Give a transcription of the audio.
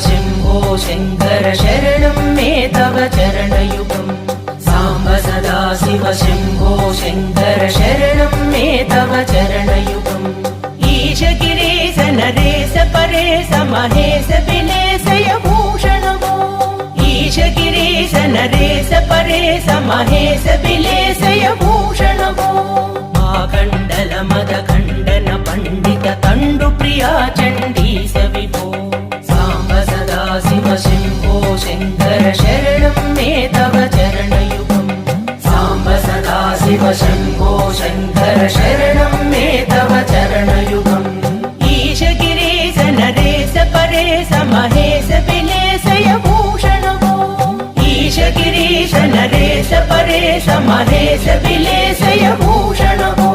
शम्भो शङ्कर शरणं मे तव चरणयुगम् साम्ब सदा शिव शम्भो शङ्कर शरणं मे तव चरणयुगम् ईश गिरीश नरेश परेश महेश विलेशय भूषणमो ईश गिरीश नरेश परेश महेश विलेशय भूषणमो आकण्डल मद खण्डन पण्डित तण्डु प्रिया चण्डीश विभो साम्ब सदा शिव शम्भो शङ्कर शरणं मे तव चरणयुगम् साम्ब सदा शिव शम्भो शङ्कर शरणं मे तव चरणयुगम् ईश गिरीश नरेश परेश महेश विलेशय भूषणमो ईश गिरीश नरेश परेश महेश विलेशय भूषणमो।